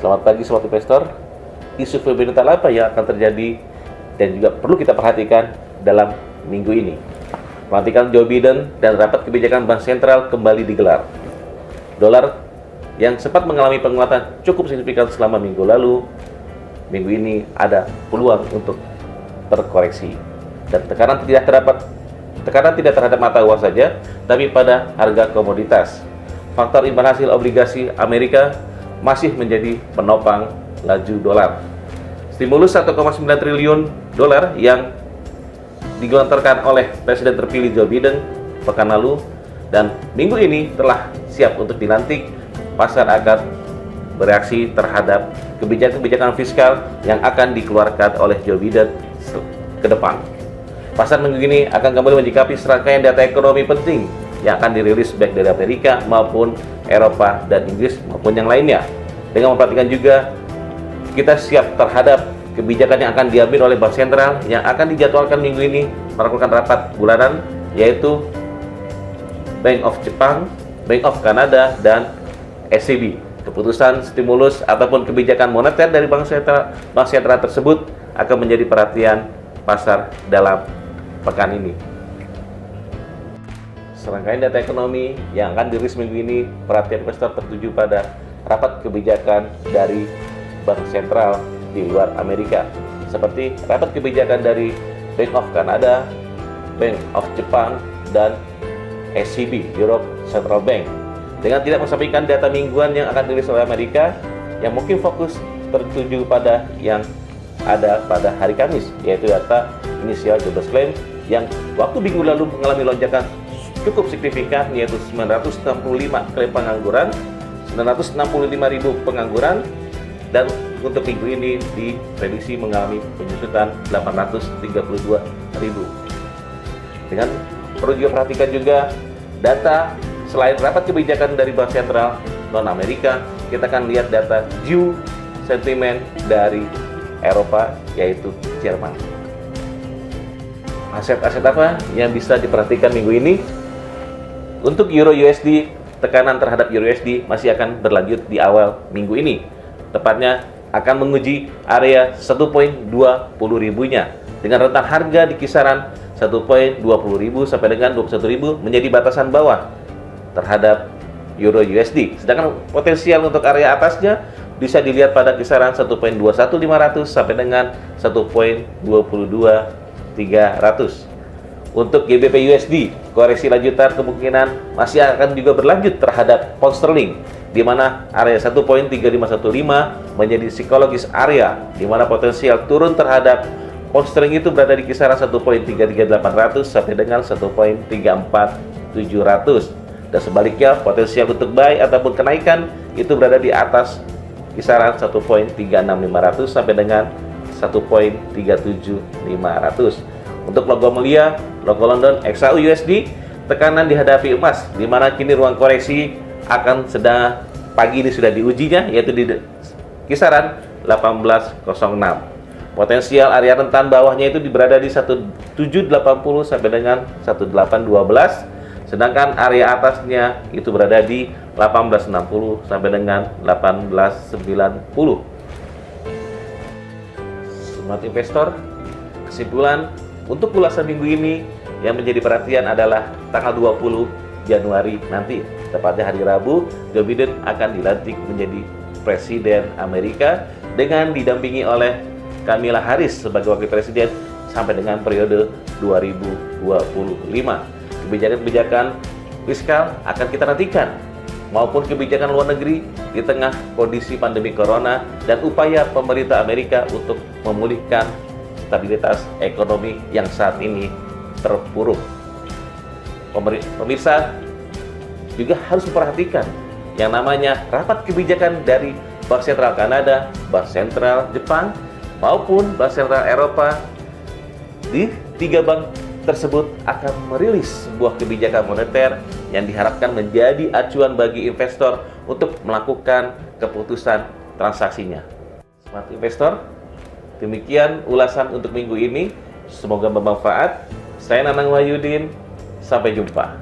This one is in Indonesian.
Selamat pagi Sobat Investor. Isu fundamental apa yang akan terjadi dan juga perlu kita perhatikan dalam minggu ini? Pelantikan Joe Biden dan rapat kebijakan Bank Sentral kembali digelar. Dolar yang sempat mengalami penguatan cukup signifikan selama minggu lalu, minggu ini ada peluang untuk terkoreksi. Dan tekanan tidak terhadap mata uang saja, tapi pada harga komoditas. Faktor imbal hasil obligasi Amerika masih menjadi penopang laju dolar. Stimulus 1,9 triliun dolar yang digelontorkan oleh Presiden terpilih Joe Biden pekan lalu dan minggu ini telah siap untuk dilantik. Pasar akan bereaksi terhadap kebijakan-kebijakan fiskal yang akan dikeluarkan oleh Joe Biden ke depan. Pasar minggu ini akan kembali menyikapi serangkaian data ekonomi penting yang akan dirilis baik dari Amerika maupun Eropa dan Inggris maupun yang lainnya. Dengan memperhatikan juga kita siap terhadap kebijakan yang akan diambil oleh Bank Sentral yang akan dijadwalkan minggu ini melakukan rapat bulanan, yaitu Bank of Jepang, Bank of Canada, dan ECB. Keputusan stimulus ataupun kebijakan moneter dari Bank Sentral tersebut akan menjadi perhatian pasar dalam pekan ini. Serangkaian data ekonomi yang akan dirilis minggu ini, perhatian investor tertuju pada rapat kebijakan dari Bank Sentral di luar Amerika, seperti rapat kebijakan dari Bank of Canada, Bank of Jepang, dan ECB, Europe Central Bank. Dengan tidak mengesampingkan data mingguan yang akan dirilis oleh Amerika, yang mungkin fokus tertuju pada yang ada pada hari Kamis, yaitu data inisial jobs claim yang waktu minggu lalu mengalami lonjakan cukup signifikan, yaitu 965 klaim pengangguran, 965.000 pengangguran, dan untuk minggu ini diprediksi mengalami penyusutan 832.000. Dengan perlu juga perhatikan juga data selain rapat kebijakan dari Bank Sentral non Amerika, kita akan lihat data due sentiment dari Eropa, yaitu Jerman. Aset-aset apa yang bisa diperhatikan minggu ini? Untuk Euro USD, tekanan terhadap Euro USD masih akan berlanjut di awal minggu ini. Tepatnya akan menguji area 1.20.000-nya dengan rentang harga di kisaran 1.20.000 sampai dengan 21.000 menjadi batasan bawah terhadap Euro USD. Sedangkan potensial untuk area atasnya bisa dilihat pada kisaran 1.21.500 sampai dengan 1.22.300. Untuk GBP USD, koreksi lanjutan kemungkinan masih akan juga berlanjut terhadap pound sterling, di mana area 1.3515 menjadi psikologis area di mana potensial turun terhadap pound sterling itu berada di kisaran 1.33800 sampai dengan 1.34700. Dan sebaliknya, potensial untuk buy ataupun kenaikan itu berada di atas kisaran 1.36500 sampai dengan 1.37500. Untuk logo mulia, logo London XAU USD, tekanan dihadapi emas, di mana kini ruang koreksi akan sedang pagi ini sudah diujinya, yaitu di kisaran 1806. Potensial area rentan bawahnya itu berada di 1780 sampai dengan 1812, sedangkan area atasnya itu berada di 1860 sampai dengan 1890. Smart Investor, kesimpulan untuk ulasan minggu ini yang menjadi perhatian adalah tanggal 20 Januari nanti, tepatnya hari Rabu, Joe Biden akan dilantik menjadi Presiden Amerika dengan didampingi oleh Kamala Harris sebagai Wakil Presiden sampai dengan periode 2025. Kebijakan-kebijakan fiskal akan kita nantikan, maupun kebijakan luar negeri di tengah kondisi pandemi corona dan upaya pemerintah Amerika untuk memulihkan stabilitas ekonomi yang saat ini terpuruk. Pemirsa juga harus memperhatikan yang namanya rapat kebijakan dari Bank Sentral Kanada, Bank Sentral Jepang, maupun Bank Sentral Eropa. Di tiga bank tersebut akan merilis sebuah kebijakan moneter yang diharapkan menjadi acuan bagi investor untuk melakukan keputusan transaksinya. Smart Investor, demikian ulasan untuk minggu ini. Semoga bermanfaat. Saya Nanang Wahyudin. Sampai jumpa.